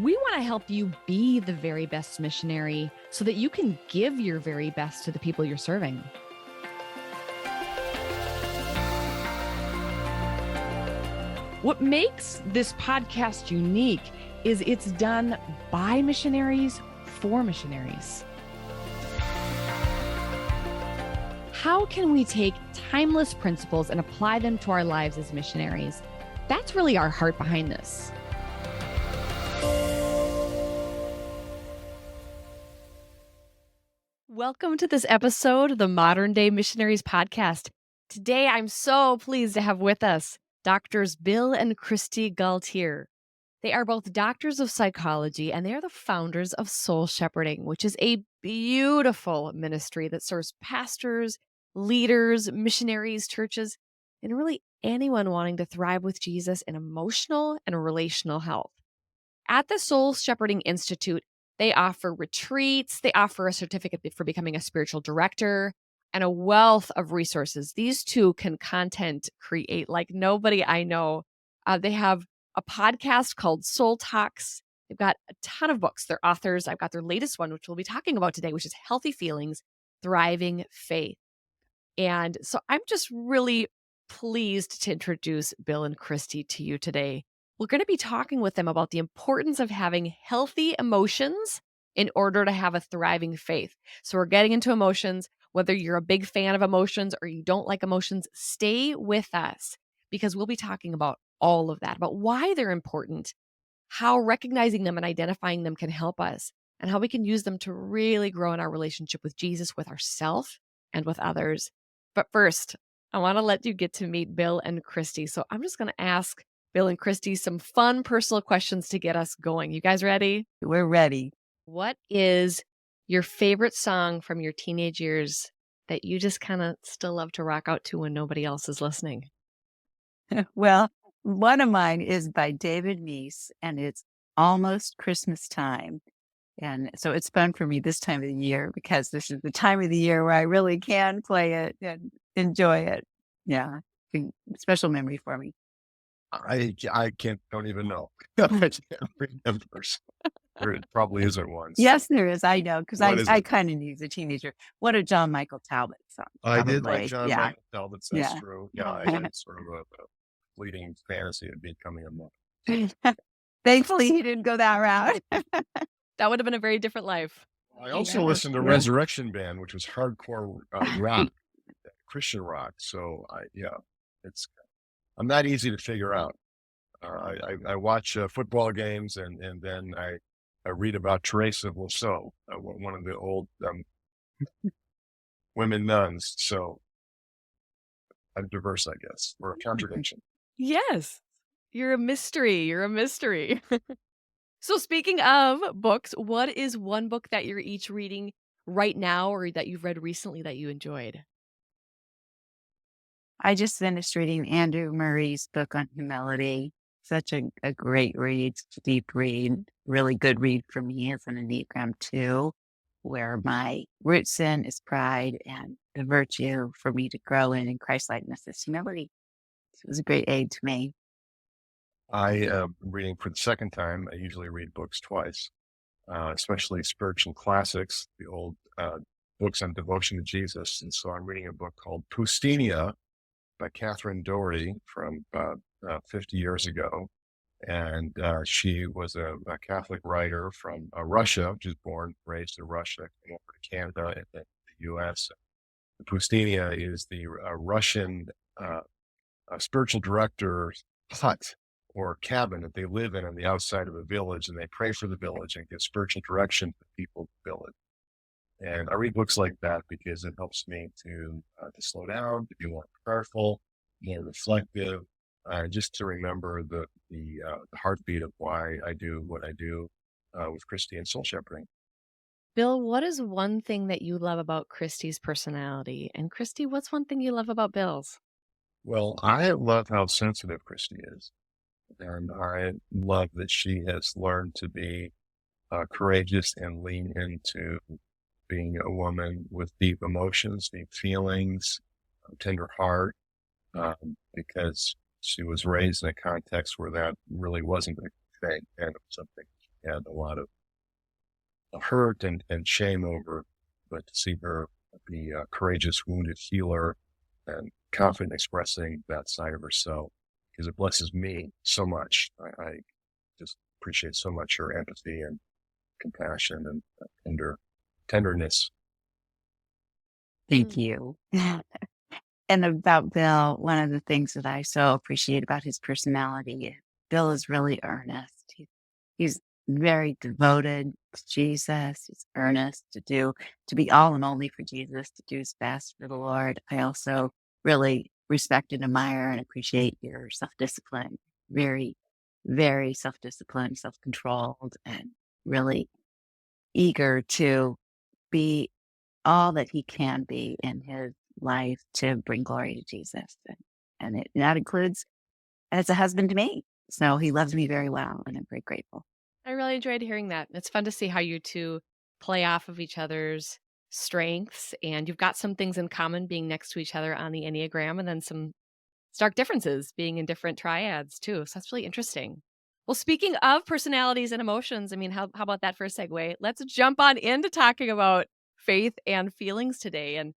We want to help you be the very best missionary so that you can give your very best to the people you're serving. What makes this podcast unique is it's done by missionaries for missionaries. How can we take timeless principles and apply them to our lives as missionaries? That's really our heart behind this. Welcome to this episode of the Modern Day Missionaries Podcast. Today, I'm so pleased to have with us Doctors Bill and Kristi Gaultiere. They are both doctors of psychology, and they are the founders of Soul Shepherding, which is a beautiful ministry that serves pastors, leaders, missionaries, churches, and really anyone wanting to thrive with Jesus in emotional and relational health. At the Soul Shepherding Institute, they offer retreats, they offer a certificate for becoming a spiritual director, and a wealth of resources. These two can content create like nobody I know. They have a podcast called Soul Talks. They've got a ton of books. They're authors. I've got their latest one, which we'll be talking about today, which is Healthy Feelings, Thriving Faith. And so I'm just really pleased to introduce Bill and Kristi to you today. We're going to be talking with them about the importance of having healthy emotions in order to have a thriving faith. So we're getting into emotions. Whether you're a big fan of emotions or you don't like emotions, stay with us because we'll be talking about all of that, about why they're important, how recognizing them and identifying them can help us, and how we can use them to really grow in our relationship with Jesus, with ourselves, and with others. But first, I want to let you get to meet Bill and Kristi. So I'm just going to ask Bill and Kristi some fun personal questions to get us going. You guys ready? We're ready. What is your favorite song from your teenage years that you just kind of still love to rock out to when nobody else is listening? Well, one of mine is by David Meese, and it's Almost Christmas Time. And so it's fun for me this time of the year because this is the time of the year where I really can play it and enjoy it. Yeah, special memory for me. I don't even know. I can't remember. There probably isn't one. Yes, there is. I know because What is I it? kind of knew as a teenager. What a John Michael Talbot song. I did probably. like John Yeah. Michael Talbot's. That's Yeah. true. Yeah, I had sort of a fleeting fantasy of becoming a monk. Thankfully, he didn't go that route. That would have been a very different life. I also Yeah. listened to Yeah. Resurrection Band, which was hardcore rock, Christian rock. So I'm not easy to figure out. I watch football games and then I read about Teresa of Lisieux, one of the old women nuns. So I'm diverse, I guess, or a contradiction. Yes, you're a mystery. You're a mystery. So speaking of books, what is one book that you're each reading right now or that you've read recently that you enjoyed? I just finished reading Andrew Murray's book on humility. Such a great read, deep read, really good read for me as an Enneagram 2, where my root sin is pride and the virtue for me to grow in Christ-likeness is humility. So it was a great aid to me. I am reading for the second time. I usually read books twice, especially spiritual classics, the old books on devotion to Jesus. And so I'm reading a book called Poustinia by Catherine Doherty from 50 years ago. And she was a Catholic writer from Russia, which is born, raised in Russia, came over to Canada and then the U.S. The Poustinia is the Russian spiritual director's hut or cabin that they live in on the outside of a village, and they pray for the village and give spiritual direction to the people of the village. And I read books like that because it helps me to slow down, to be more prayerful, more reflective, just to remember the heartbeat of why I do what I do with Kristi and Soul Shepherding. Bill, what is one thing that you love about Kristi's personality? And Kristi, what's one thing you love about Bill's? Well, I love how sensitive Kristi is. And I love that she has learned to be courageous and lean into being a woman with deep emotions, deep feelings, tender heart, because she was raised in a context where that really wasn't a thing, and it was something she had a lot of hurt and shame over, but to see her be a courageous, wounded healer and confident expressing that side of herself, because it blesses me so much. I just appreciate so much her empathy and compassion and tenderness. Thank you. And about Bill, one of the things that I so appreciate about his personality, Bill is really earnest. He's very devoted to Jesus. He's earnest to be all and only for Jesus, to do his best for the Lord. I also really respect and admire and appreciate your self-discipline. Very, very self-disciplined, self-controlled, and really eager to be all that he can be in his life to bring glory to Jesus. And that includes as a husband to me. So he loves me very well, and I'm very grateful. I really enjoyed hearing that. It's fun to see how you two play off of each other's strengths, and you've got some things in common being next to each other on the Enneagram, and then some stark differences being in different triads too. So that's really interesting. Well, speaking of personalities and emotions, I mean, how about that for a segue? Let's jump on into talking about faith and feelings today and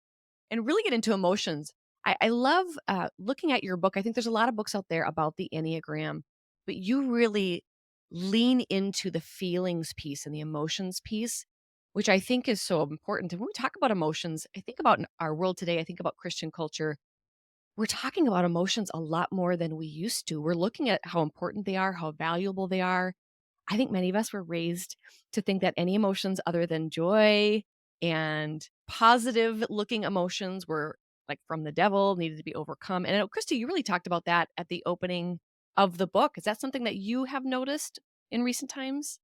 really get into emotions. I love looking at your book. I think there's a lot of books out there about the Enneagram, but you really lean into the feelings piece and the emotions piece, which I think is so important. And when we talk about emotions, I think about in our world today, I think about Christian culture. We're talking about emotions a lot more than we used to. We're looking at how important they are, how valuable they are. I think many of us were raised to think that any emotions other than joy and positive looking emotions were like from the devil, needed to be overcome. And I know, Kristi, you really talked about that at the opening of the book. Is that something that you have noticed in recent times?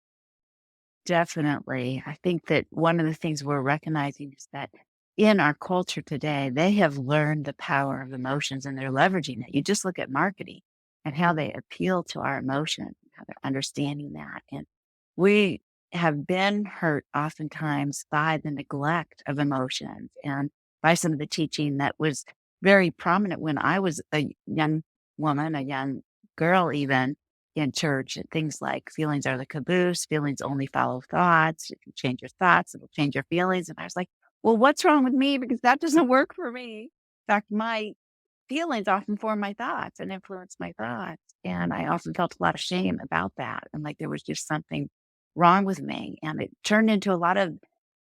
Definitely. I think that one of the things we're recognizing is that in our culture today, they have learned the power of emotions and they're leveraging it. You just look at marketing and how they appeal to our emotions, how they're understanding that. And we have been hurt oftentimes by the neglect of emotions and by some of the teaching that was very prominent when I was a young woman, a young girl, even in church, and things like feelings are the caboose, feelings only follow thoughts. If you change your thoughts, it'll change your feelings. And I was like, well, what's wrong with me? Because that doesn't work for me. In fact, my feelings often form my thoughts and influence my thoughts. And I often felt a lot of shame about that. And like there was just something wrong with me. And it turned into a lot of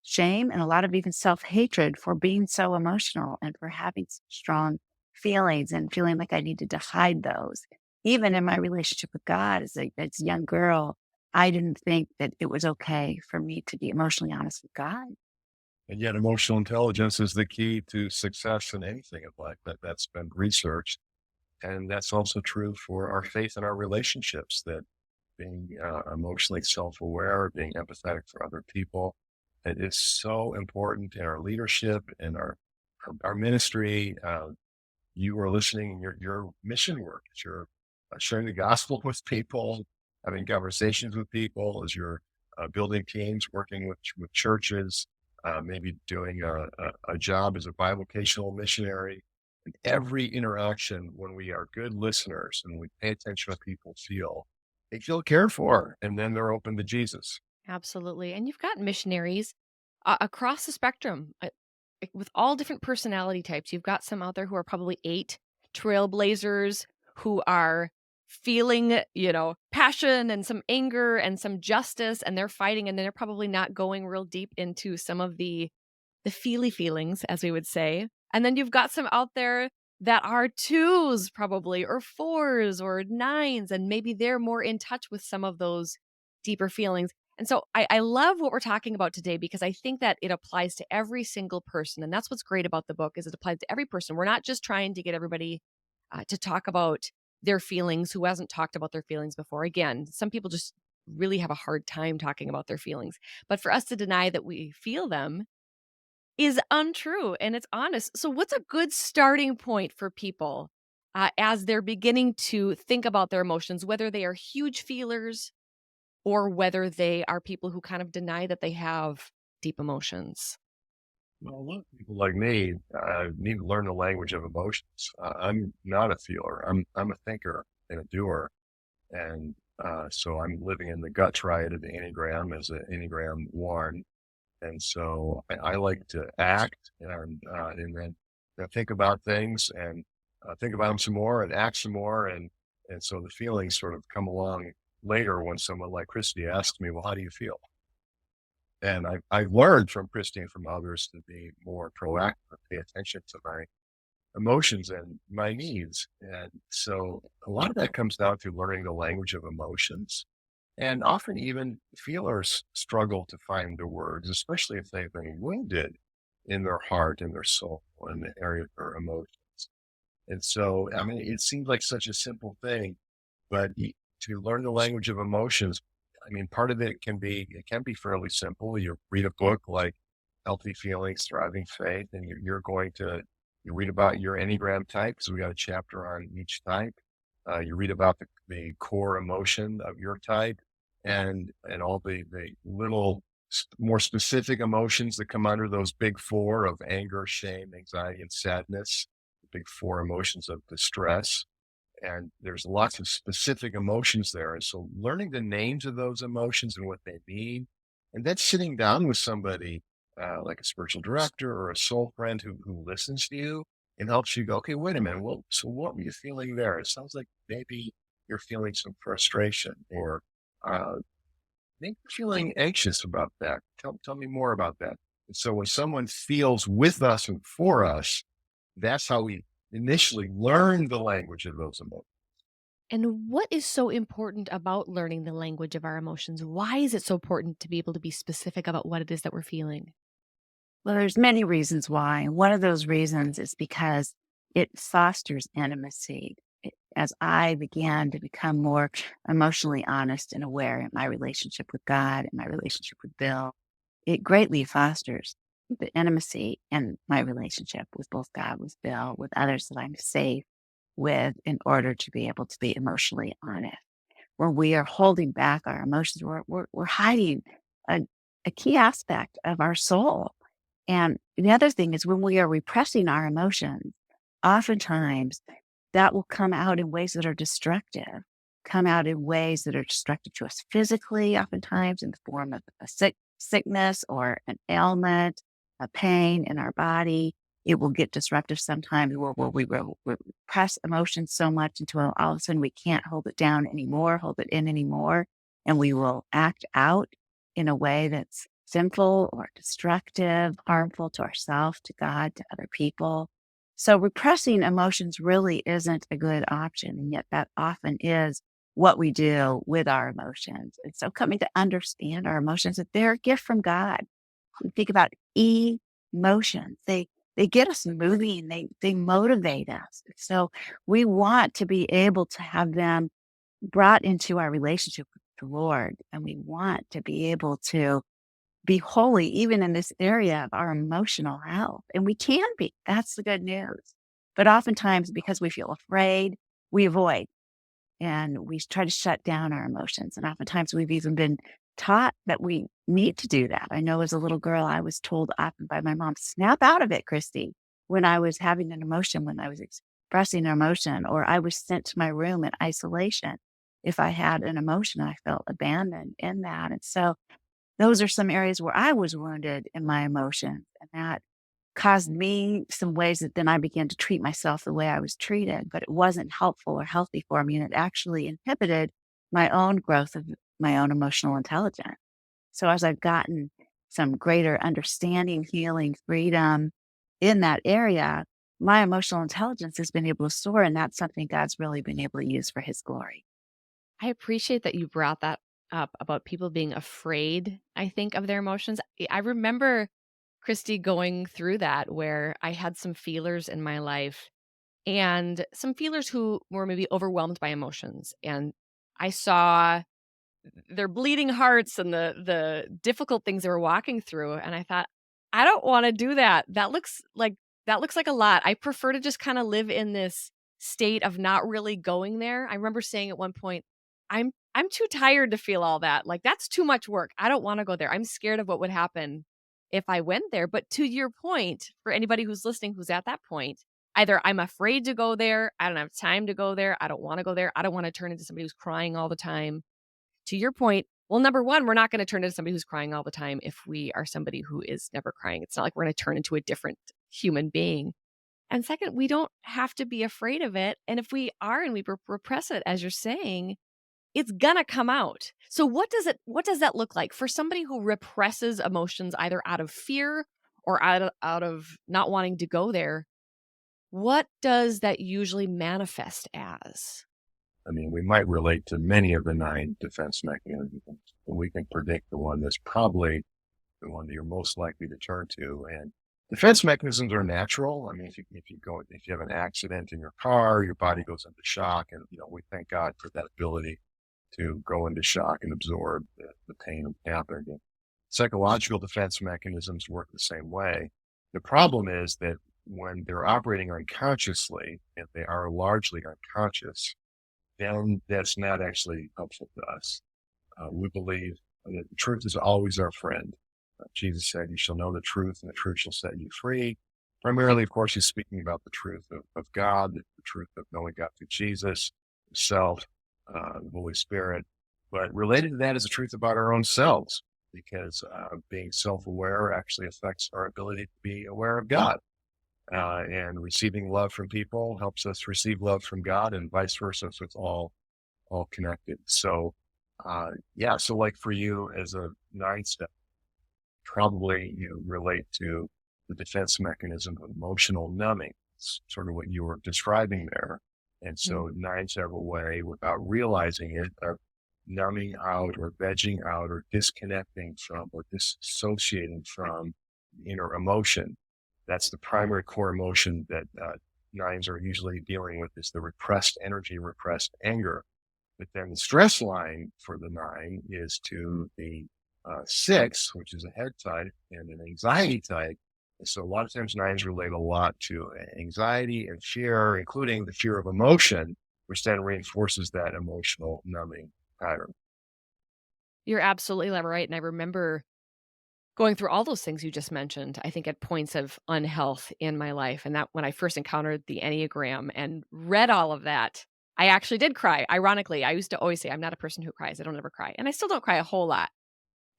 shame and a lot of even self hatred for being so emotional and for having such strong feelings and feeling like I needed to hide those. Even in my relationship with God as a young girl, I didn't think that it was okay for me to be emotionally honest with God. And yet emotional intelligence is the key to success in anything in life. That's been researched. And that's also true for our faith and our relationships, that being emotionally self-aware, being empathetic for other people, it is so important in our leadership, in our ministry. You are listening, your mission work, as you're sharing the gospel with people, having conversations with people, as you're building teams, working with churches, maybe doing a job as a bivocational missionary. And every interaction, when we are good listeners and we pay attention to what people feel, they feel cared for, and then they're open to Jesus. Absolutely. And you've got missionaries across the spectrum with all different personality types. You've got some out there who are probably 8 trailblazers who are feeling, passion and some anger and some justice, and they're fighting, and they're probably not going real deep into some of the feely feelings, as we would say. And then you've got some out there that are 2s probably, or 4s or 9s, and maybe they're more in touch with some of those deeper feelings. And so I love what we're talking about today because I think that it applies to every single person. And that's what's great about the book is it applies to every person. We're not just trying to get everybody to talk about their feelings who hasn't talked about their feelings before. Again, some people just really have a hard time talking about their feelings. But for us to deny that we feel them is untrue and it's honest. So, what's a good starting point for people as they're beginning to think about their emotions, whether they are huge feelers or whether they are people who kind of deny that they have deep emotions? Well, a lot of people like me need to learn the language of emotions. I'm not a feeler. I'm a thinker and a doer, and So I'm living in the gut triad of the Enneagram as an Enneagram 1. And so I like to act and then think about things and think about them some more and act some more. And so the feelings sort of come along later when someone like Christy asks me, well, how do you feel? And I've learned from Christy and from others to be more proactive, pay attention to my emotions and my needs. And so a lot of that comes down to learning the language of emotions. And often even feelers struggle to find the words, especially if they've been wounded in their heart and their soul in the area of their emotions. And so, I mean, it seems like such a simple thing, but to learn the language of emotions, I mean, part of it can be fairly simple. You read a book like Healthy Feelings, Thriving Faith, and you read about your Enneagram type. So we got a chapter on each type. You read about the core emotion of your type and all the little more specific emotions that come under those big four of anger, shame, anxiety, and sadness, the big four emotions of distress. And there's lots of specific emotions there. And so learning the names of those emotions and what they mean, and then sitting down with somebody like a spiritual director or a soul friend who listens to you and helps you go, okay, wait a minute. Well, so what were you feeling there? It sounds like maybe you're feeling some frustration or uh, maybe feeling anxious about that. Tell me more about that. And so when someone feels with us and for us, that's how we initially learn the language of those emotions. And what is so important about learning the language of our emotions? Why is it so important to be able to be specific about what it is that we're feeling? Well, there's many reasons why. One of those reasons is because it fosters intimacy. As I began to become more emotionally honest and aware in my relationship with God and my relationship with Bill, it greatly fosters the intimacy in my relationship with both God, with Bill, with others that I'm safe with in order to be able to be emotionally honest. When we are holding back our emotions, we're hiding a, a key aspect of our soul. And the other thing is when we are repressing our emotions, oftentimes that will come out in ways that are destructive, come out in ways that are destructive to us physically, oftentimes in the form of a sickness or an ailment, a pain in our body. It will get disruptive sometimes where we will repress emotions so much until all of a sudden we can't hold it down anymore, hold it in anymore. And we will act out in a way that's sinful or destructive, harmful to ourselves, to God, to other people. So repressing emotions really isn't a good option. And yet that often is what we do with our emotions. And so coming to understand our emotions, that they're a gift from God. We think about emotions. They get us moving, they motivate us. So we want to be able to have them brought into our relationship with the Lord. And we want to be able to be holy even in this area of our emotional health. And we can be. That's the good news. But oftentimes, because we feel afraid, we avoid and we try to shut down our emotions. And oftentimes, we've even been taught that we need to do that. I know as a little girl, I was told often by my mom, snap out of it, Christy, when I was having an emotion, when I was expressing an emotion, or I was sent to my room in isolation. If I had an emotion, I felt abandoned in that. And so those are some areas where I was wounded in my emotions, and that caused me some ways that then I began to treat myself the way I was treated, but it wasn't helpful or healthy for me, and it actually inhibited my own growth of my own emotional intelligence. So as I've gotten some greater understanding, healing, freedom in that area, my emotional intelligence has been able to soar, and that's something God's really been able to use for his glory. I appreciate that you brought that up about people being afraid, I think, of their emotions. I remember, Christy, going through that where I had some feelers in my life and some feelers who were maybe overwhelmed by emotions. And I saw their bleeding hearts and the difficult things they were walking through. And I thought, I don't want to do that. That looks like a lot. I prefer to just kind of live in this state of not really going there. I remember saying at one point, I'm too tired to feel all that. Like that's too much work. I don't want to go there. I'm scared of what would happen if I went there. But to your point, for anybody who's listening who's at that point, either I'm afraid to go there, I don't have time to go there, I don't want to go there, I don't want to turn into somebody who's crying all the time. to your point, well, number one, we're not going to turn into somebody who's crying all the time if we are somebody who is never crying. It's not like we're going to turn into a different human being. And second, we don't have to be afraid of it. And if we are and we repress it, as you're saying, it's gonna come out. So what does that look like for somebody who represses emotions either out of fear or out of not wanting to go there? What does that usually manifest as? I mean, we might relate to many of the 9 defense mechanisms, but we can predict the one that's probably the one that you're most likely to turn to. And defense mechanisms are natural. I mean, if you have an accident in your car, your body goes into shock, and we thank God for that ability to go into shock and absorb the pain of happening. Psychological defense mechanisms work the same way. The problem is that when they're operating unconsciously, and they are largely unconscious, then that's not actually helpful to us. We believe that the truth is always our friend. Jesus said, "You shall know the truth, and the truth shall set you free." Primarily, of course, he's speaking about the truth of God, the truth of knowing God through Jesus, himself, the Holy Spirit. But related to that is the truth about our own selves, because being self-aware actually affects our ability to be aware of God. And receiving love from people helps us receive love from God, and vice versa. So it's all connected. So, so like for you as a 9 step, probably you relate to the defense mechanism of emotional numbing. It's sort of what you were describing there. And so 9s have a way, without realizing it, of numbing out or vegging out or disconnecting from or disassociating from inner emotion. That's the primary core emotion that 9s are usually dealing with, is the repressed energy, repressed anger. But then the stress line for the 9 is to the 6, which is a head type, and an anxiety type. And so a lot of times 9s relate a lot to anxiety and fear, including the fear of emotion, which then reinforces that emotional numbing pattern. You're absolutely right. And I remember going through all those things you just mentioned, I think at points of unhealth in my life. And that when I first encountered the Enneagram and read all of that, I actually did cry. Ironically, I used to always say, I'm not a person who cries. I don't ever cry. And I still don't cry a whole lot.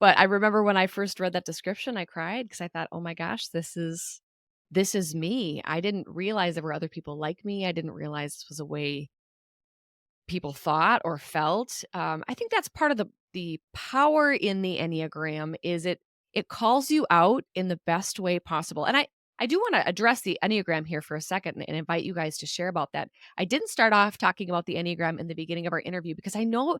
But I remember when I first read that description, I cried because I thought, oh my gosh, this is me. I didn't realize there were other people like me. I didn't realize this was a way people thought or felt. I think that's part of the power in the Enneagram is it calls you out in the best way possible. And I do want to address the Enneagram here for a second and invite you guys to share about that. I didn't start off talking about the Enneagram in the beginning of our interview because I know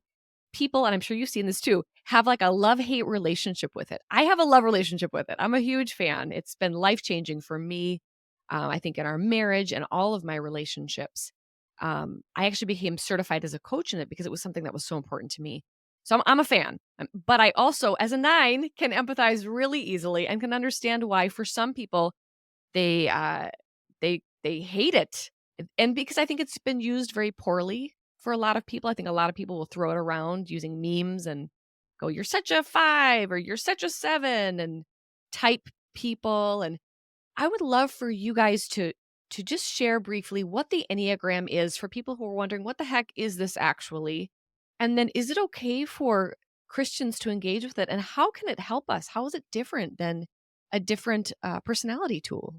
people, and I'm sure you've seen this too, have like a love-hate relationship with it. I have a love relationship with it. I'm a huge fan. It's been life-changing for me, I think in our marriage and all of my relationships. I actually became certified as a coach in it because it was something that was so important to me. So I'm a fan, but I also, as a 9, can empathize really easily and can understand why for some people they hate it, and because I think it's been used very poorly for a lot of people. I think a lot of people will throw it around using memes and go, "You're such a 5," or "You're such a 7," and type people. And I would love for you guys to just share briefly what the Enneagram is for people who are wondering, what the heck is this actually? And then is it okay for Christians to engage with it? And how can it help us? How is it different than a different personality tool?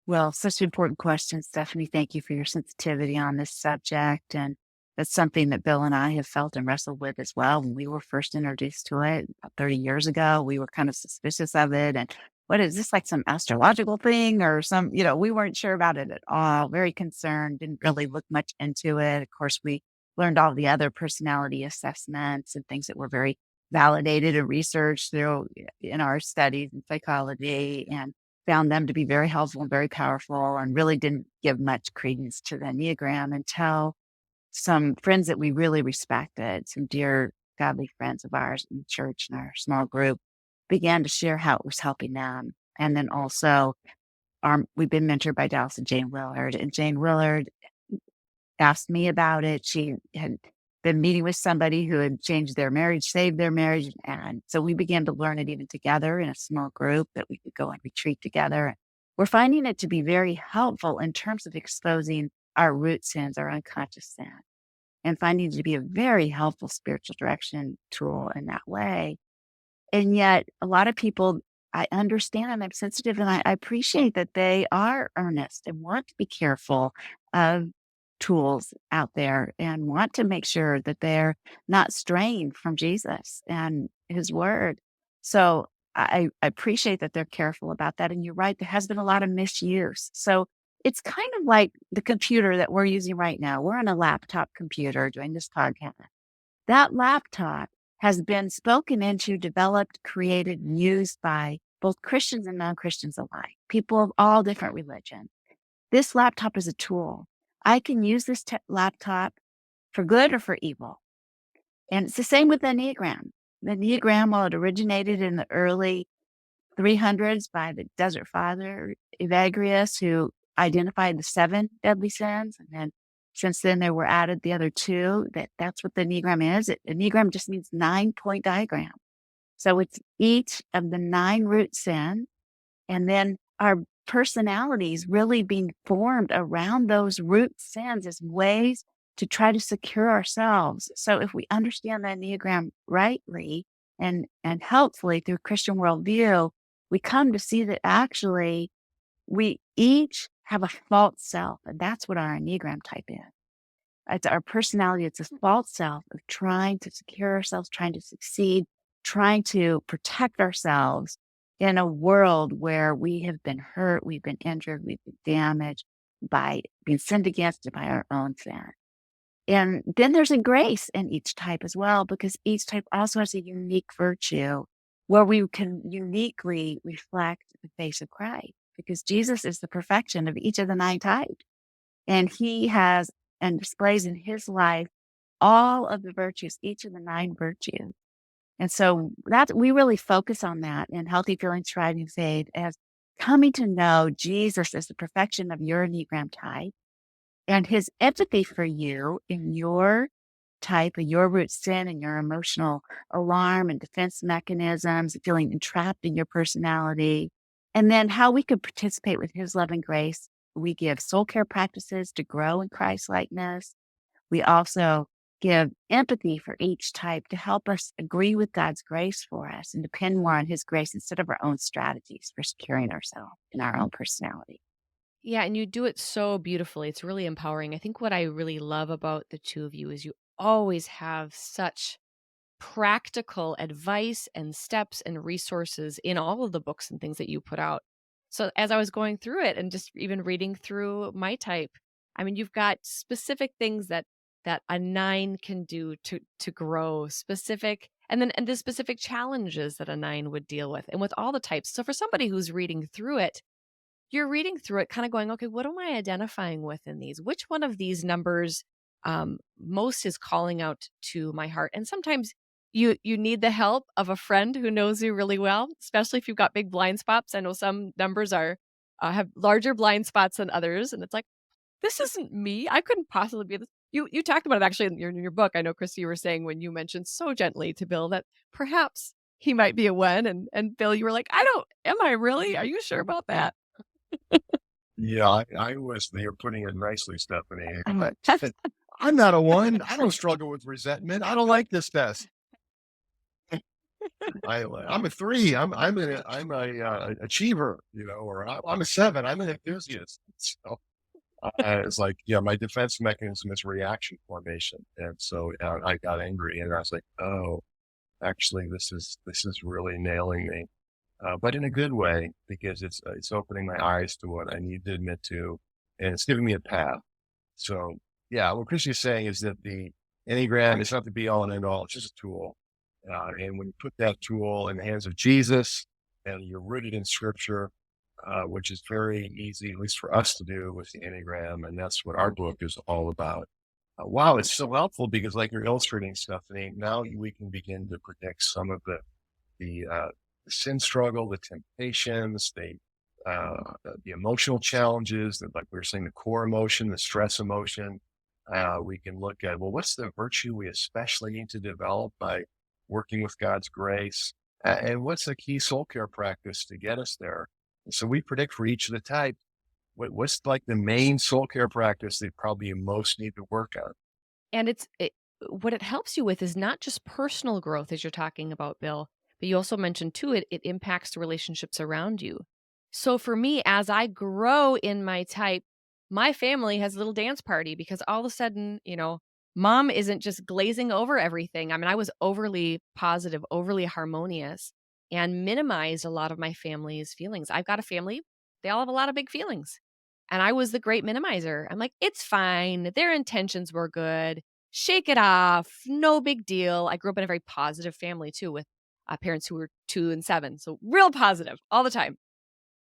Well, such important questions, Stephanie. Thank you for your sensitivity on this subject. And that's something that Bill and I have felt and wrestled with as well. When we were first introduced to it about 30 years ago, we were kind of suspicious of it. And what is this, like some astrological thing or some, we weren't sure about it at all. Very concerned, didn't really look much into it. Of course, we learned all the other personality assessments and things that were very validated and researched through in our studies in psychology, and found them to be very helpful and very powerful, and really didn't give much credence to the Enneagram until some friends that we really respected, some dear godly friends of ours in the church and our small group, began to share how it was helping them. And then also, we've been mentored by Dallas and Jane Willard, and Jane Willard asked me about it. She had been meeting with somebody who had changed their marriage, saved their marriage. And so we began to learn it even together in a small group that we could go and retreat together. We're finding it to be very helpful in terms of exposing our root sins, our unconscious sin. and finding it to be a very helpful spiritual direction tool in that way. And yet, a lot of people, I understand, I'm sensitive, and I appreciate that they are earnest and want to be careful of tools out there and want to make sure that they're not straying from Jesus and his word. So I appreciate that they're careful about that. And you're right, there has been a lot of misuse. So it's kind of like the computer that we're using right now. We're on a laptop computer doing this podcast. That laptop has been spoken into, developed, created, and used by both Christians and non-Christians alike, people of all different religions. This laptop is a tool. I can use this laptop for good or for evil. And it's the same with the Enneagram. The Enneagram, while it originated in the early 300s by the Desert Father, Evagrius, who identified the 7 deadly sins. And then since then, there were added the other 2. That's what the Enneagram is. Enneagram just means 9-point diagram. So it's each of the 9 root sins. And then our personalities really being formed around those root sins as ways to try to secure ourselves. So if we understand the Enneagram rightly and helpfully through Christian worldview, we come to see that actually we each have a false self, and that's what our Enneagram type is. It's our personality. It's a false self of trying to secure ourselves, trying to succeed, trying to protect ourselves in a world where we have been hurt, we've been injured, we've been damaged by being sinned against by our own sin. And then there's a grace in each type as well, because each type also has a unique virtue where we can uniquely reflect the face of Christ, because Jesus is the perfection of each of the 9 types. And he has and displays in his life all of the virtues, each of the 9 virtues. And so that we really focus on that in Healthy Feelings, Thriving Faith as coming to know Jesus as the perfection of your Enneagram type and his empathy for you in your type, of your root sin and your emotional alarm and defense mechanisms, feeling entrapped in your personality, and then how we could participate with his love and grace. We give soul care practices to grow in Christ likeness. We also give empathy for each type to help us agree with God's grace for us and depend more on his grace instead of our own strategies for securing ourselves in our own personality. Yeah, and you do it so beautifully. It's really empowering. I think what I really love about the two of you is you always have such practical advice and steps and resources in all of the books and things that you put out. So as I was going through it and just even reading through my type, I mean, you've got specific things that a 9 can do to grow, specific and the specific challenges that a 9 would deal with, and with all the types. So for somebody who's reading through it, you're reading through it kind of going, okay, what am I identifying with in these? Which one of these numbers most is calling out to my heart? And sometimes you need the help of a friend who knows you really well, especially if you've got big blind spots. I know some numbers are have larger blind spots than others, and it's like, this isn't me. I couldn't possibly be this. You talked about it actually in your book. I know, Kristi, you were saying when you mentioned so gently to Bill that perhaps he might be a one, and Bill, you were like, I don't. Am I really? Are you sure about that? Yeah, I was there putting it nicely, Stephanie. I'm But I'm not a 1. I don't struggle with resentment. I don't like this test. I'm a 3. I'm a achiever, or I'm a 7. I'm an enthusiast. So it's like, yeah, my defense mechanism is reaction formation, and so I got angry, and I was like, oh, actually, this is really nailing me, but in a good way, because it's opening my eyes to what I need to admit to, and it's giving me a path. So yeah, what Chris is saying is that the Enneagram is not the be all and end all. It's just a tool. And when you put that tool in the hands of Jesus and you're rooted in scripture, which is very easy, at least for us to do with the Enneagram. And that's what our book is all about. Wow, it's so helpful because like you're illustrating, Stephanie, now we can begin to predict some of the sin struggle, the temptations, the emotional challenges, like we were saying, the core emotion, the stress emotion. We can look at, well, what's the virtue we especially need to develop by working with God's grace? And what's the key soul care practice to get us there? And so we predict for each of the types, what's like the main soul care practice they probably most need to work on. And what it helps you with is not just personal growth, as you're talking about, Bill, but you also mentioned too, it impacts the relationships around you. So for me, as I grow in my type, my family has a little dance party because all of a sudden, mom isn't just glazing over everything. I mean, I was overly positive, overly harmonious, and minimized a lot of my family's feelings. I've got a family, they all have a lot of big feelings. And I was the great minimizer. I'm like, it's fine. Their intentions were good. Shake it off. No big deal. I grew up in a very positive family too, with parents who were 2 and 7. So real positive all the time.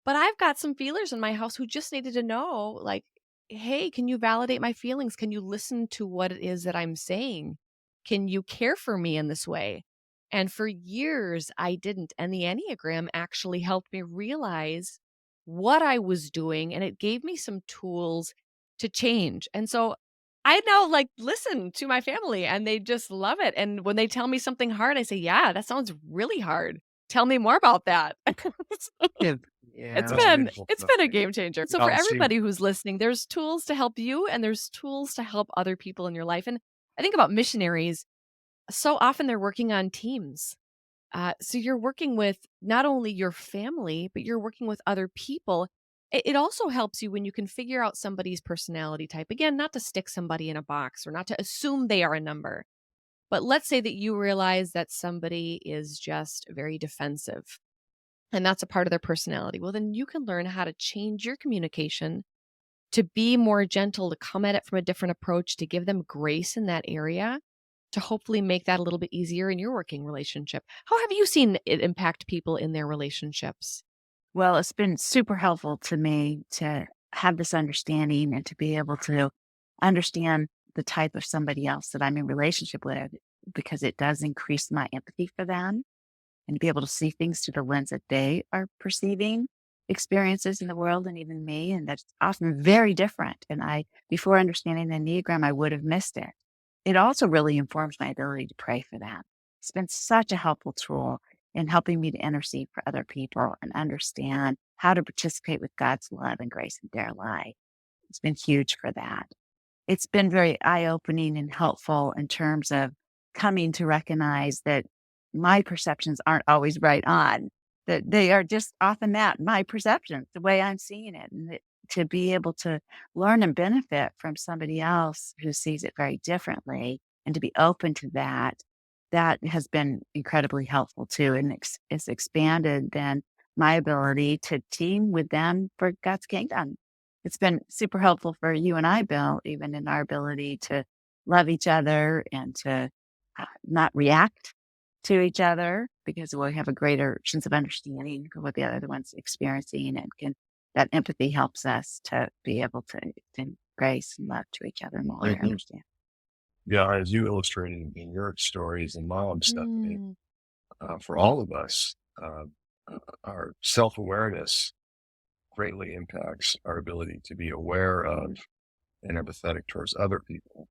But I've got some feelers in my house who just needed to know, like, hey, can you validate my feelings? Can you listen to what it is that I'm saying? Can you care for me in this way? And for years, I didn't. And the Enneagram actually helped me realize what I was doing. And it gave me some tools to change. And so I now like listen to my family and they just love it. And when they tell me something hard, I say, yeah, that sounds really hard. Tell me more about that. Good. It's That's Yeah. been beautiful it's stuff. been a game changer. So for I'll see. everybody who's listening, there's tools to help you and there's tools to help other people in your life. And I think about missionaries, so often they're working on teams. So you're working with not only your family, but you're working with other people. It also helps you when you can figure out somebody's personality type. Again, not to stick somebody in a box or not to assume they are a number. But let's say that you realize that somebody is just very defensive and that's a part of their personality. Well, then you can learn how to change your communication to be more gentle, to come at it from a different approach, to give them grace in that area, to hopefully make that a little bit easier in your working relationship. How have you seen it impact people in their relationships? Well, it's been super helpful to me to have this understanding and to be able to understand the type of somebody else that I'm in relationship with because it does increase my empathy for them and to be able to see things through the lens that they are perceiving experiences in the world and even me. And that's often very different. And before understanding the Enneagram, I would have missed it. It also really informs my ability to pray for them. It's been such a helpful tool in helping me to intercede for other people and understand how to participate with God's love and grace in their life. It's been huge for that. It's been very eye-opening and helpful in terms of coming to recognize that my perceptions aren't always right on, that they are just often that, my perceptions, the way I'm seeing it, and that to be able to learn and benefit from somebody else who sees it very differently and to be open to that, that has been incredibly helpful too. And it's expanded then my ability to team with them for God's kingdom. It's been super helpful for you and I, Bill, even in our ability to love each other and to not react to each other because we have a greater sense of understanding of what the other one's experiencing and that empathy helps us to be able to extend grace and love to each other more and Mhm. understand. Yeah, as you illustrated in your stories and mom stuff, Mm, for all of us, our self-awareness greatly impacts our ability to be aware of and empathetic towards other people.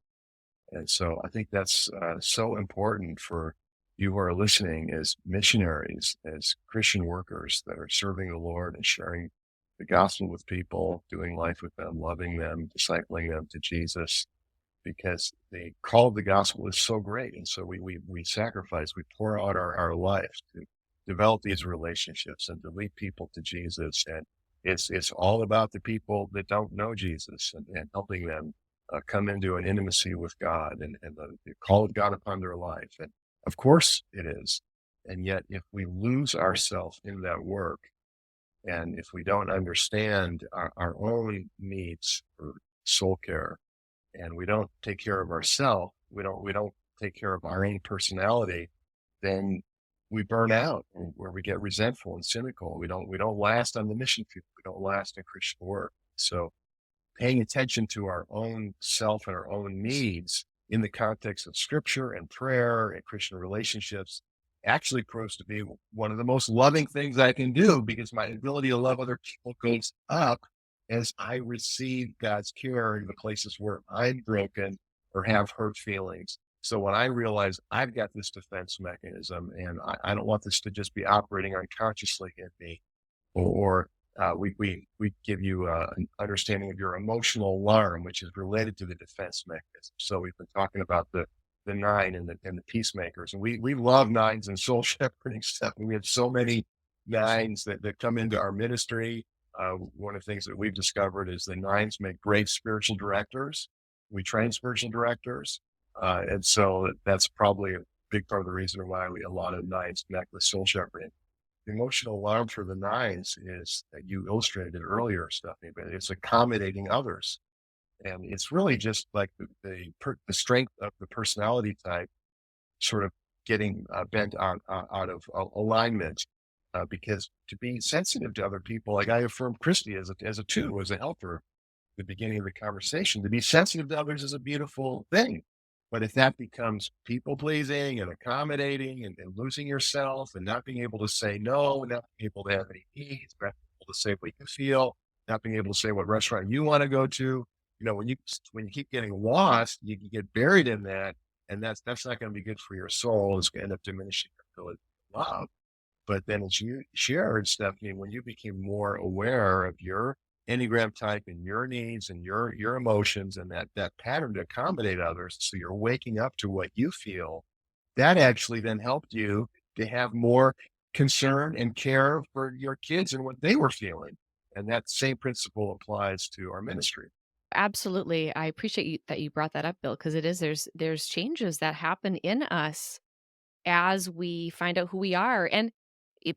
And so I think that's so important for you who are listening as missionaries, as Christian workers that are serving the Lord and sharing the gospel with people, doing life with them, loving them, discipling them to Jesus, because the call of the gospel is so great. And so we sacrifice, we pour out our life to develop these relationships and to lead people to Jesus. And it's all about the people that don't know Jesus and helping them come into an intimacy with God and the call of God upon their life. And of course it is. And yet if we lose ourselves in that work, and if we don't understand our own needs for soul care, and we don't take care of ourselves, we don't take care of our own personality, then we burn out where we get resentful and cynical. We don't last on the mission field. We don't last in Christian work. So paying attention to our own self and our own needs in the context of scripture and prayer and Christian relationships actually proves to be one of the most loving things I can do, because my ability to love other people goes up as I receive God's care in the places where I'm broken or have hurt feelings. So when I realize I've got this defense mechanism and I don't want this to just be operating unconsciously in me, or we give you an understanding of your emotional alarm, which is related to the defense mechanism. So we've been talking about the nine and the peacemakers, and we love nines and soul shepherding stuff. And we have so many nines that come into our ministry. One of the things that we've discovered is the nines make great spiritual directors. We train spiritual directors, and so that's probably a big part of the reason why a lot of nines connect with soul shepherding. The emotional alarm for the nines is that you illustrated it earlier, Stephanie, but it's accommodating others. And it's really just like the strength of the personality type sort of getting bent on out of alignment. Because to be sensitive to other people, like I affirmed Kristi as a two, as a helper, the beginning of the conversation, to be sensitive to others is a beautiful thing. But if that becomes people pleasing and accommodating and losing yourself and not being able to say no, not being able to have any needs, not being able to say what you feel, not being able to say what restaurant you want to go to, when you keep getting lost, you get buried in that, and that's not going to be good for your soul. It's going to end up diminishing your ability to love. But then as you shared, Stephanie, when you became more aware of your Enneagram type and your needs and your emotions and that pattern to accommodate others, so you're waking up to what you feel, that actually then helped you to have more concern and care for your kids and what they were feeling. And that same principle applies to our ministry. Absolutely. I appreciate that you brought that up, Bill, because it is there's changes that happen in us as we find out who we are. And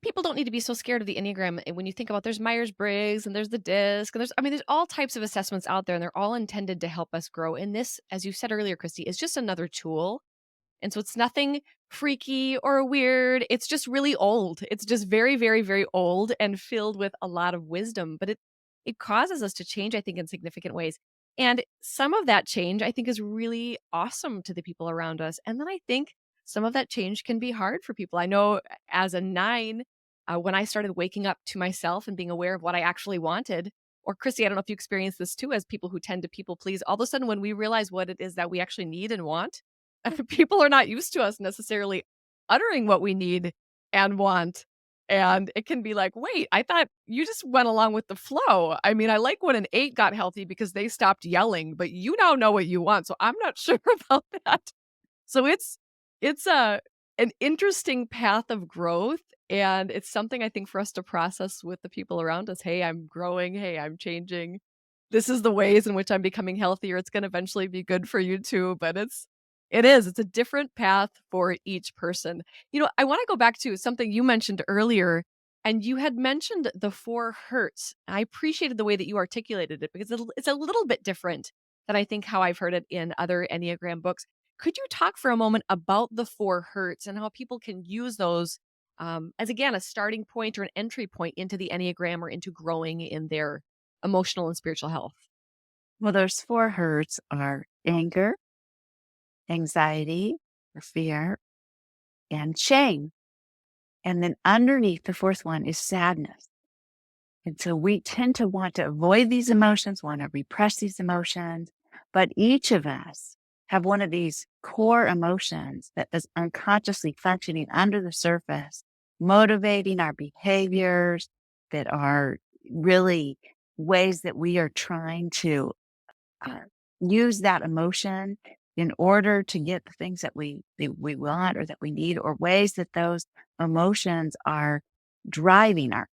people don't need to be so scared of the Enneagram. And when you think about there's Myers-Briggs and there's the DISC and there's all types of assessments out there and they're all intended to help us grow. And this, as you said earlier, Kristi, is just another tool. And so it's nothing freaky or weird. It's just really old. It's just very, very, very old and filled with a lot of wisdom. But it causes us to change, I think, in significant ways. And some of that change, I think, is really awesome to the people around us. And then I think some of that change can be hard for people. I know as a nine, when I started waking up to myself and being aware of what I actually wanted, or Kristi, I don't know if you experience this too, as people who tend to people please, all of a sudden when we realize what it is that we actually need and want, people are not used to us necessarily uttering what we need and want. And it can be like, wait, I thought you just went along with the flow. I mean, I like when an eight got healthy because they stopped yelling, but you now know what you want. So I'm not sure about that. So it's an interesting path of growth. And it's something I think for us to process with the people around us. Hey, I'm growing. Hey, I'm changing. This is the ways in which I'm becoming healthier. It's going to eventually be good for you too. But it's a different path for each person. I want to go back to something you mentioned earlier, and you had mentioned the four hurts. I appreciated the way that you articulated it because it's a little bit different than I think how I've heard it in other Enneagram books. Could you talk for a moment about the four hurts and how people can use those as, again, a starting point or an entry point into the Enneagram or into growing in their emotional and spiritual health? Well, those four hurts are anger, anxiety, or fear, and shame. And then underneath the fourth one is sadness. And so we tend to want to avoid these emotions, want to repress these emotions, but each of us have one of these core emotions that is unconsciously functioning under the surface, motivating our behaviors, that are really ways that we are trying to uh, use that emotion in order to get the things that we want or that we need, or ways that those emotions are driving our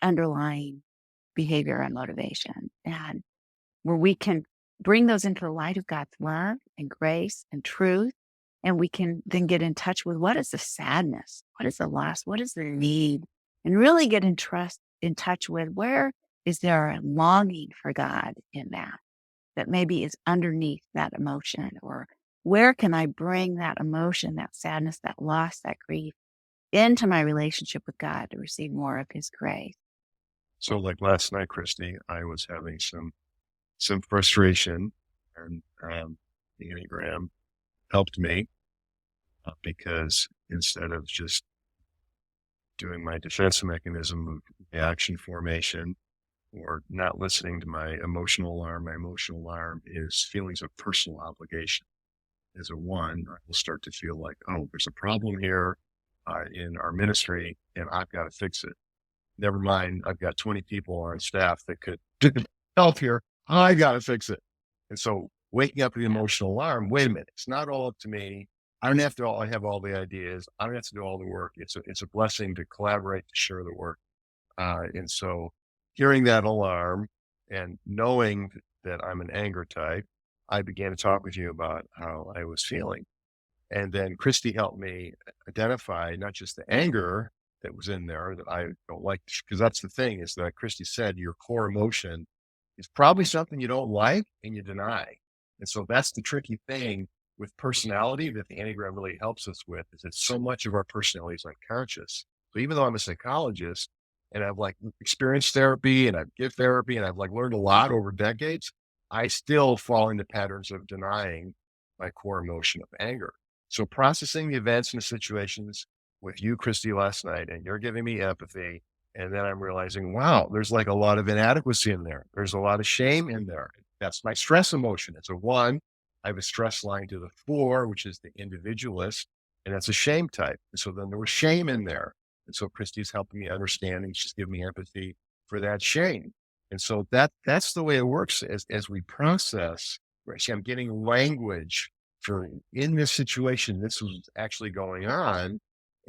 underlying behavior and motivation, and where we can bring those into the light of God's love and grace and truth. And we can then get in touch with what is the sadness, what is the loss, what is the need, and really get in touch with where is there a longing for God in that maybe is underneath that emotion, or where can I bring that emotion, that sadness, that loss, that grief into my relationship with God to receive more of his grace. So like last night, Kristi, I was having some frustration, and the Enneagram helped me because instead of just doing my defense mechanism of reaction formation or not listening to my emotional alarm is feelings of personal obligation. As a one, I will start to feel like, oh, there's a problem here in our ministry and I've got to fix it. never mind, I've got 20 people on staff that could help here. I got to fix it. And so waking up the emotional alarm, wait a minute, it's not all up to me. I don't have to all, I have all the ideas. I don't have to do all the work. It's a blessing to collaborate, to share the work. And so hearing that alarm and knowing that I'm an anger type, I began to talk with you about how I was feeling. And then Kristi helped me identify not just the anger that was in there that I don't like, because that's the thing is that Kristi said your core emotion is probably something you don't like and you deny. And so that's the tricky thing with personality that the Enneagram really helps us with is that so much of our personality is unconscious. So even though I'm a psychologist and I've like experienced therapy and I've give therapy and I've like learned a lot over decades, I still fall into patterns of denying my core emotion of anger. So processing the events and the situations with you, Kristi, last night, and you're giving me empathy. And then I'm realizing, wow, there's like a lot of inadequacy in there. There's a lot of shame in there. That's my stress emotion. It's a 1. I have a stress line to the 4, which is the individualist, and that's a shame type. And so then there was shame in there. And so Kristi's helping me understand and she's giving me empathy for that shame. And so that's the way it works as we process. Right? See, I'm getting language for in this situation, this was actually going on.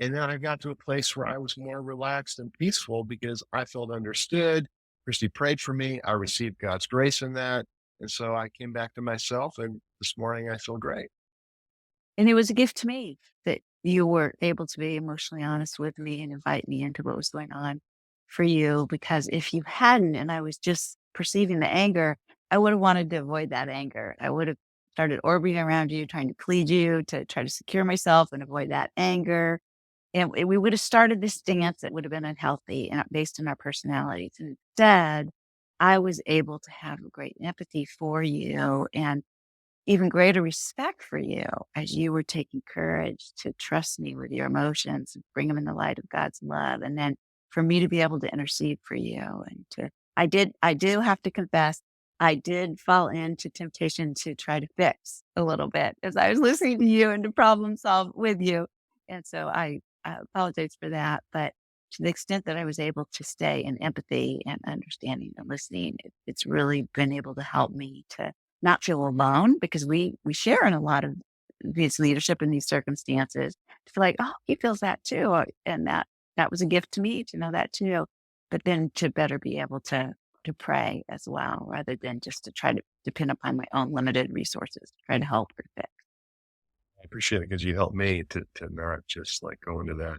And then I got to a place where I was more relaxed and peaceful because I felt understood. Kristi prayed for me. I received God's grace in that. And so I came back to myself. And this morning I feel great. And it was a gift to me that you were able to be emotionally honest with me and invite me into what was going on for you. Because if you hadn't, and I was just perceiving the anger, I would have wanted to avoid that anger. I would have started orbiting around you, trying to plead you to try to secure myself and avoid that anger. And we would have started this dance that would have been unhealthy and based on our personalities. And instead, I was able to have great empathy for you and even greater respect for you as you were taking courage to trust me with your emotions and bring them in the light of God's love. And then for me to be able to intercede for you and I do have to confess, I did fall into temptation to try to fix a little bit as I was listening to you and to problem solve with you. And so I apologize for that. But to the extent that I was able to stay in empathy and understanding and listening, it's really been able to help me to not feel alone because we share in a lot of this leadership in these circumstances to feel like, oh, he feels that too. And that was a gift to me to know that too. But then to better be able to pray as well, rather than just to try to depend upon my own limited resources to try to help or fix. I appreciate it because you helped me to not just like go into that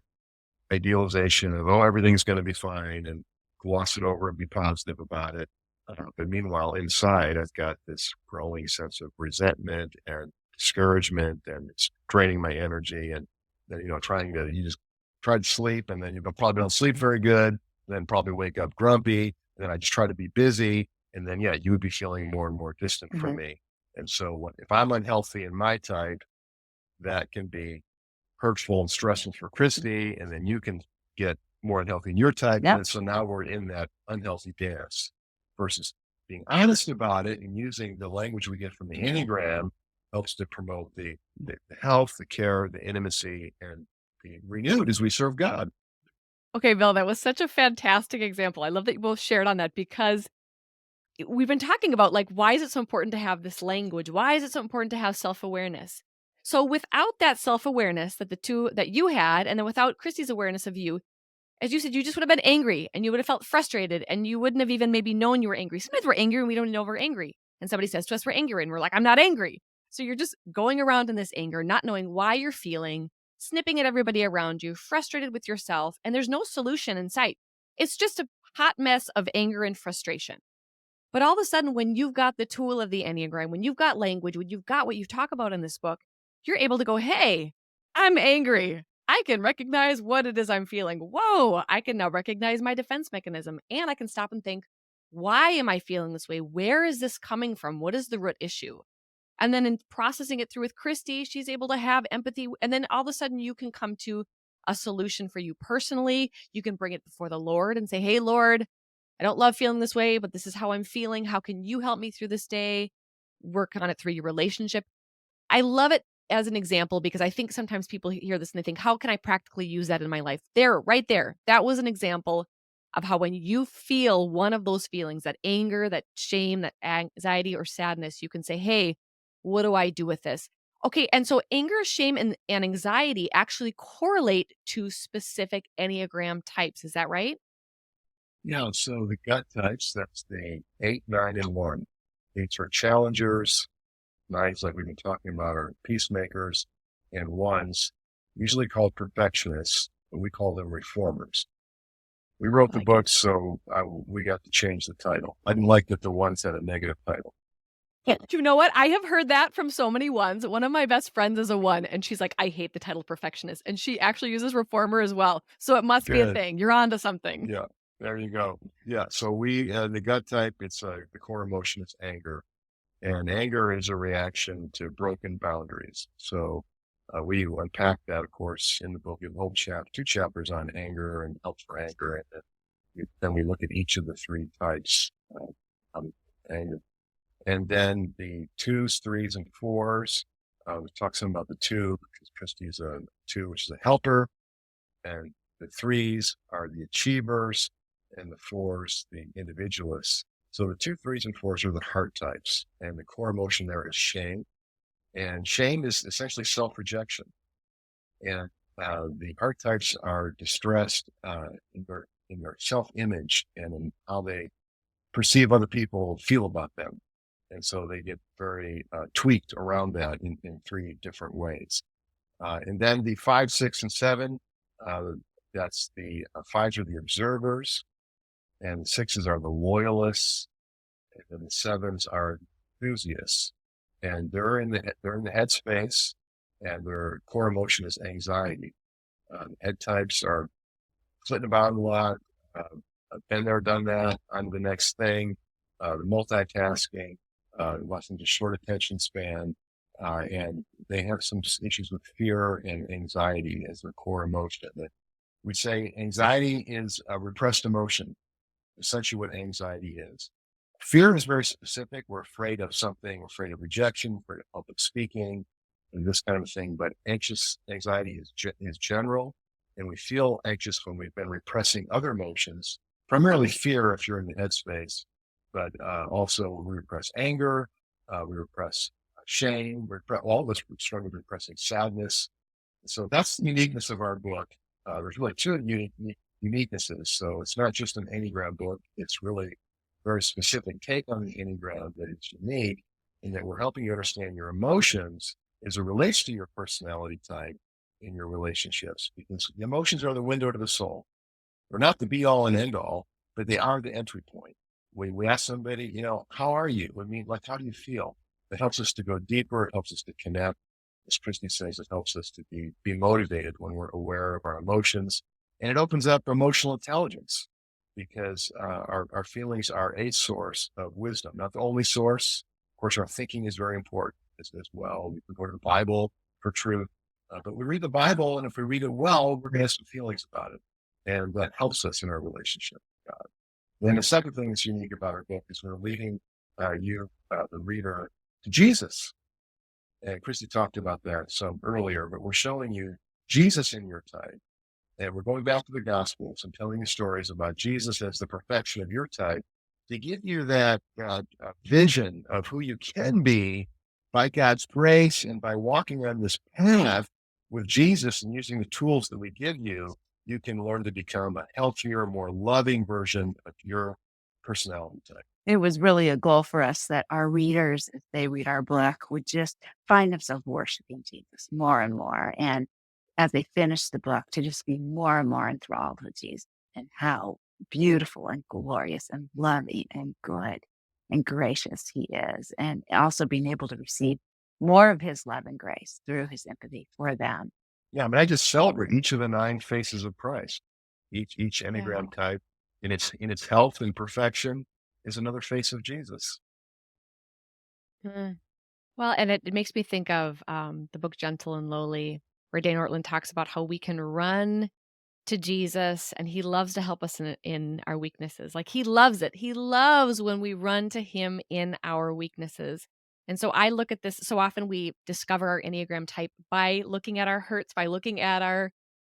idealization of, oh, everything's going to be fine and gloss it over and be positive about it. But meanwhile, inside, I've got this growing sense of resentment and discouragement, and it's draining my energy. And then, you just try to sleep, and then you probably don't sleep very good, then probably wake up grumpy. And then I just try to be busy. And then, yeah, you would be feeling more and more distant from me. And so if I'm unhealthy in my type, that can be hurtful and stressful for Kristi, and then you can get more unhealthy in your type. Yep. And so now we're in that unhealthy dance versus being honest about it and using the language we get from the Enneagram helps to promote the health, the care, the intimacy, and being renewed as we serve God. Okay, Bill, that was such a fantastic example. I love that you both shared on that because we've been talking about like why is it so important to have this language? Why is it so important to have self-awareness? So without that self-awareness that you had, and then without Kristi's awareness of you, as you said, you just would have been angry and you would have felt frustrated and you wouldn't have even maybe known you were angry. Sometimes we're angry and we don't even know we're angry. And somebody says to us, we're angry and we're like, I'm not angry. So you're just going around in this anger, not knowing why you're feeling, snipping at everybody around you, frustrated with yourself, and there's no solution in sight. It's just a hot mess of anger and frustration. But all of a sudden, when you've got the tool of the Enneagram, when you've got language, when you've got what you talk about in this book, you're able to go, hey, I'm angry. I can recognize what it is I'm feeling. Whoa, I can now recognize my defense mechanism. And I can stop and think, why am I feeling this way? Where is this coming from? What is the root issue? And then in processing it through with Kristi, she's able to have empathy. And then all of a sudden you can come to a solution for you personally. You can bring it before the Lord and say, hey, Lord, I don't love feeling this way, but this is how I'm feeling. How can you help me through this day? Work on it through your relationship. I love it as an example because I think sometimes people hear this and they think, how can I practically use that in my life? There, right there. That was an example of how when you feel one of those feelings, that anger, that shame, that anxiety or sadness, you can say, hey, what do I do with this? Okay, and so anger, shame, and anxiety actually correlate to specific Enneagram types. Is that right? Yeah, so the gut types, that's the 8, 9, and 1. Eights are challengers, nines, like we've been talking about, are peacemakers, and ones, usually called perfectionists, but we call them reformers. We wrote I the like it. book, so we got to change the title. I didn't like that the ones had a negative title. Yeah. You know what? I have heard that from so many ones. One of my best friends is a one, and she's like, I hate the title perfectionist. And she actually uses reformer as well. So it must be a Good. thing. You're onto something. Yeah, there you go. Yeah, so the gut type, it's the core emotion is anger. And anger is a reaction to broken boundaries. So we unpack that, of course, in the book. We have a whole chapter, 2 chapters on anger and helps for anger. And then we look at each of the 3 types of anger. And then the 2s, 3s, and 4s, we talk some about the 2, because Kristi is a 2, which is a helper. And the 3s are the achievers, and the 4s, the individualists. So the 2, 3s, and 4s are the heart types, and the core emotion there is shame. And shame is essentially self-rejection. And the heart types are distressed in their self-image and in how they perceive other people feel about them. And so they get very tweaked around that in 3 different ways. And then the 5, 6, and 7, uh, that's the 5s are the observers, and the 6s are the loyalists, and then the 7s are enthusiasts. And they're in the headspace, and their core emotion is anxiety. Head types are flitting about a lot. Been there, done that. On to the next thing. The multitasking, watching the short attention span, and they have some issues with fear and anxiety as their core emotion. We say anxiety is a repressed emotion, essentially what anxiety is. Fear is very specific. We're afraid of something, we're afraid of rejection, afraid of public speaking, and this kind of thing. But anxiety is general, and we feel anxious when we've been repressing other emotions, primarily fear if you're in the headspace, but also we repress anger, we repress shame, all of us struggle with repressing sadness. So that's the uniqueness of our book. There's really 2 uniquenesses. So it's not just an Enneagram book. It's really very specific take on the Enneagram that is unique, in that we're helping you understand your emotions as it relates to your personality type in your relationships, because the emotions are the window to the soul. They're not the be all and end all, but they are the entry point. We ask somebody, how are you? I mean, like, how do you feel? It helps us to go deeper. It helps us to connect. As Kristi says, it helps us to be motivated when we're aware of our emotions. And it opens up emotional intelligence, because our feelings are a source of wisdom, not the only source. Of course, our thinking is very important as well. We can go to the Bible for truth, but we read the Bible, and if we read it well, we're going to have some feelings about it. And that helps us in our relationship with God. Then the second thing that's unique about our book is we're leading the reader, to Jesus. And Kristi talked about that some earlier, but we're showing you Jesus in your type. And we're going back to the Gospels and telling you stories about Jesus as the perfection of your type, to give you that vision of who you can be by God's grace, and by walking on this path with Jesus and using the tools that we give you, you can learn to become a healthier, more loving version of your personality type. It was really a goal for us that our readers, if they read our book, would just find themselves worshiping Jesus more and more. And as they finish the book, to just be more and more enthralled with Jesus, and how beautiful and glorious and loving and good and gracious he is. And also being able to receive more of his love and grace through his empathy for them. Yeah, I mean, I just celebrate each of the 9 faces of Christ. Each Yeah. Enneagram type, in its health and perfection, is another face of Jesus. Mm. Well, and it makes me think of the book Gentle and Lowly, where Dane Ortland talks about how we can run to Jesus, and he loves to help us in our weaknesses. Like, he loves it. He loves when we run to him in our weaknesses. And so I look at this, so often we discover our Enneagram type by looking at our hurts, by looking at our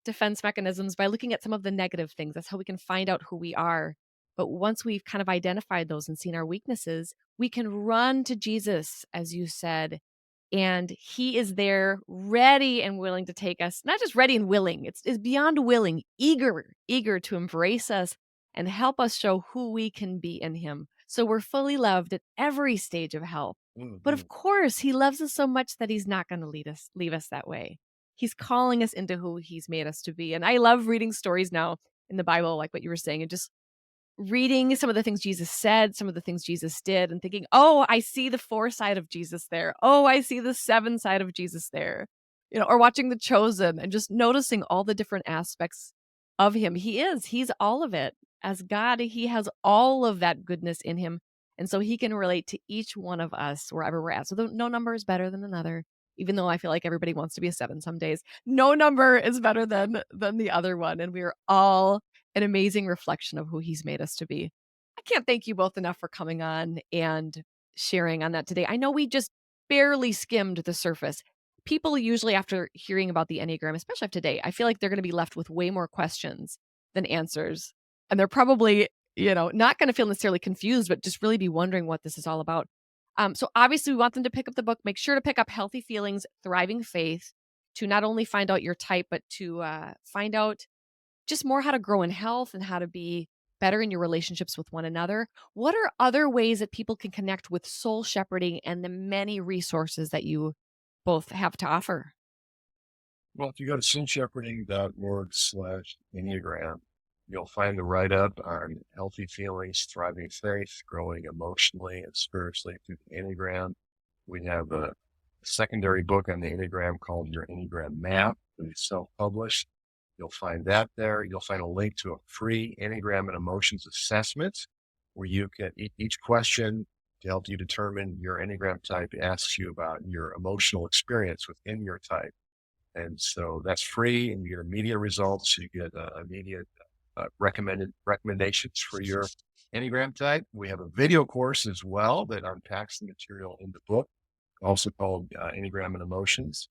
defense mechanisms by looking at some of the negative things. That's how we can find out who we are. But once we've kind of identified those and seen our weaknesses, we can run to Jesus, as you said, and he is there ready and willing to take us, not just ready and willing, it's beyond willing, eager to embrace us and help us show who we can be in him. So we're fully loved at every stage of health. But Mhm. of course, he loves us so much that he's not going to leave us that way. He's calling us into who he's made us to be. And I love reading stories now in the Bible, like what you were saying, and just reading some of the things Jesus said, some of the things Jesus did, and thinking, oh, I see the 4 side of Jesus there. Oh, I see the 7 side of Jesus there. Or watching The Chosen and just noticing all the different aspects of him. He's all of it. As God, he has all of that goodness in him. And so he can relate to each one of us wherever we're at. So no number is better than another, even though I feel like everybody wants to be a 7 some days. No number is better than the other one. And we are all an amazing reflection of who he's made us to be. I can't thank you both enough for coming on and sharing on that today. I know we just barely skimmed the surface. People usually, after hearing about the Enneagram, especially of today, I feel like they're going to be left with way more questions than answers. And they're probably, not going to feel necessarily confused, but just really be wondering what this is all about. So obviously, we want them to pick up the book. Make sure to pick up Healthy Feelings, Thriving Faith, to not only find out your type, but to find out just more how to grow in health and how to be better in your relationships with one another. What are other ways that people can connect with soul shepherding and the many resources that you both have to offer? Well, if you go to soulshepherding.org/Enneagram, you'll find the write-up on healthy feelings, thriving faith, growing emotionally and spiritually through the Enneagram. We have a secondary book on the Enneagram called Your Enneagram Map that is self-published. You'll find that there. You'll find a link to a free Enneagram and emotions assessment where you can, each question to help you determine your Enneagram type asks you about your emotional experience within your type. And so that's free and you get immediate results. You get immediate recommendations for your Enneagram type. We have a video course as well that unpacks the material in the book, also called Enneagram and Emotions.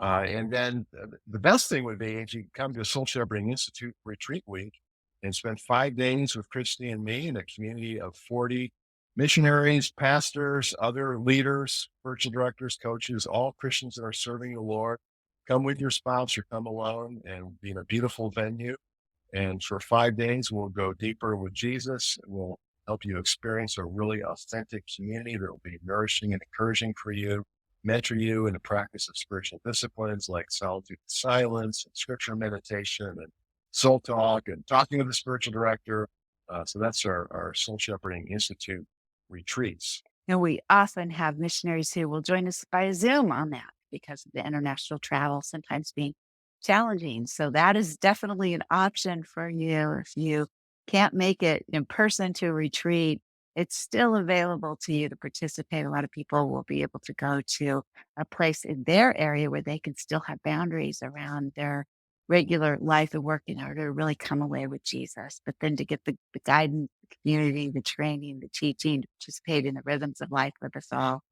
And then the best thing would be if you come to a Soul Shepherding Institute retreat week and spend 5 days with Kristi and me in a community of 40 missionaries, pastors, other leaders, spiritual directors, coaches, all Christians that are serving the Lord. Come with your spouse or come alone and be in a beautiful venue. And for 5 days, we'll go deeper with Jesus. We'll help you experience a really authentic community that will be nourishing and encouraging for you, mentor you in the practice of spiritual disciplines like solitude and silence and scripture meditation and soul talk and talking with the spiritual director. So that's our Soul Shepherding Institute retreats. And we often have missionaries who will join us by Zoom on that because of the international travel sometimes being challenging. So that is definitely an option for you. If you can't make it in person to a retreat, it's still available to you to participate. A lot of people will be able to go to a place in their area where they can still have boundaries around their regular life and work in order to really come away with Jesus. But then to get the guidance, the community, the training, the teaching, to participate in the rhythms of life with us all.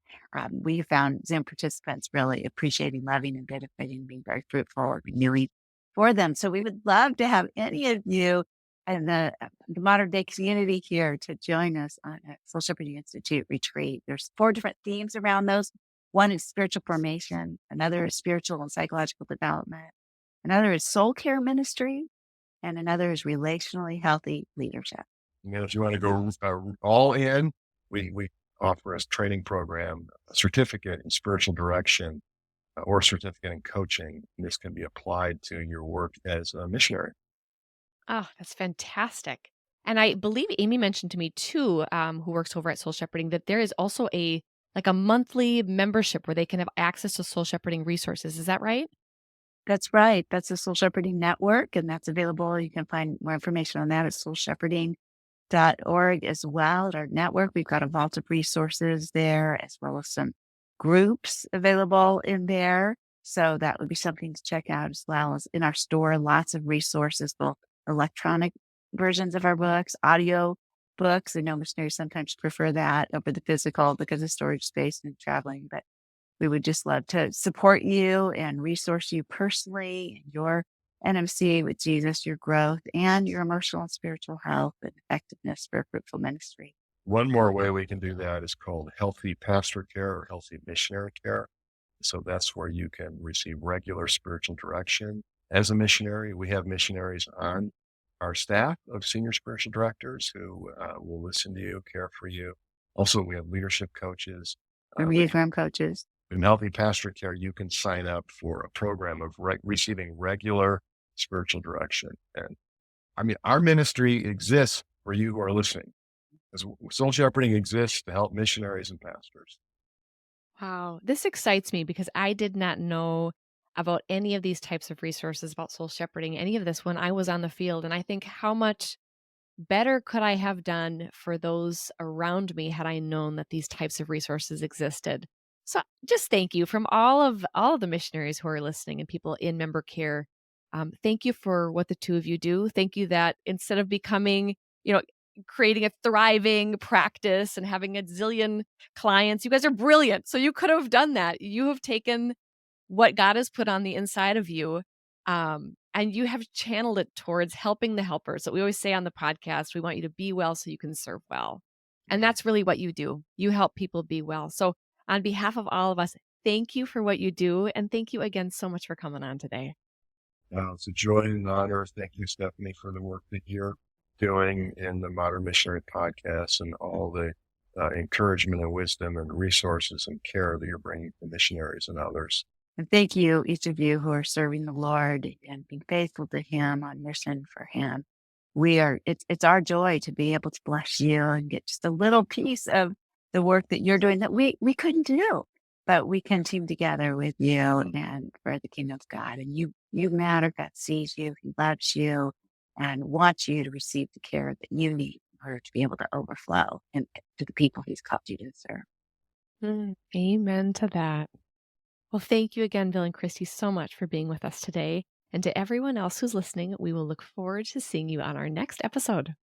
We found Zoom participants really appreciating, loving, and benefiting, being very fruitful or renewing for them. So we would love to have any of you in the modern day community here to join us on a Soul Shepherding Institute retreat. There's 4 different themes around those. One is spiritual formation. Another is spiritual and psychological development. Another is soul care ministry. And another is relationally healthy leadership. If you want to go all in, we offer a training program, a certificate in spiritual direction, or a certificate in coaching. This can be applied to your work as a missionary. Oh, that's fantastic. And I believe Amy mentioned to me too, who works over at Soul Shepherding, that there is also a monthly membership where they can have access to Soul Shepherding resources. Is that right? That's right. That's the Soul Shepherding Network, and that's available. You can find more information on that at soulshepherding.org as well. At our network, we've got a vault of resources there, as well as some groups available in there. So that would be something to check out, as well as in our store, lots of resources, both electronic versions of our books, audio books. I know missionaries sometimes prefer that over the physical because of storage space and traveling, but we would just love to support you and resource you personally in your NMC with Jesus, your growth, and your emotional and spiritual health and effectiveness for fruitful ministry. One more way we can do that is called healthy pastor care or healthy missionary care. So that's where you can receive regular spiritual direction. As a missionary, we have missionaries on our staff of senior spiritual directors who will listen to you, care for you. Also, we have leadership coaches. Enneagram coaches. In healthy pastor care, you can sign up for a program of receiving regular spiritual direction. And I mean, our ministry exists for you who are listening. Soul Shepherding exists to help missionaries and pastors. Wow. This excites me because I did not know about any of these types of resources about soul shepherding, any of this when I was on the field. And I think how much better could I have done for those around me had I known that these types of resources existed. So just thank you from all of the missionaries who are listening and people in member care. Thank you for what the two of you do. Thank you that instead of becoming, creating a thriving practice and having a zillion clients, you guys are brilliant. So you could have done that. You have taken what God has put on the inside of you, and you have channeled it towards helping the helpers. So we always say on the podcast, we want you to be well so you can serve well. And that's really what you do. You help people be well. So on behalf of all of us, thank you for what you do. And thank you again so much for coming on today. It's a joy and an honor. Thank you, Stephanie, for the work that you're doing in the Modern Missionary Podcast and all the encouragement and wisdom and resources and care that you're bringing to missionaries and others. And thank you, each of you who are serving the Lord and being faithful to Him on mission for Him. It's our joy to be able to bless you and get just a little piece of the work that you're doing that we couldn't do, but we can team together with you and for the kingdom of God. And you matter. God sees you. He loves you and wants you to receive the care that you need in order to be able to overflow and to the people He's called you to serve. Amen to that. Well, thank you again, Bill and Kristi, so much for being with us today. And to everyone else who's listening, we will look forward to seeing you on our next episode.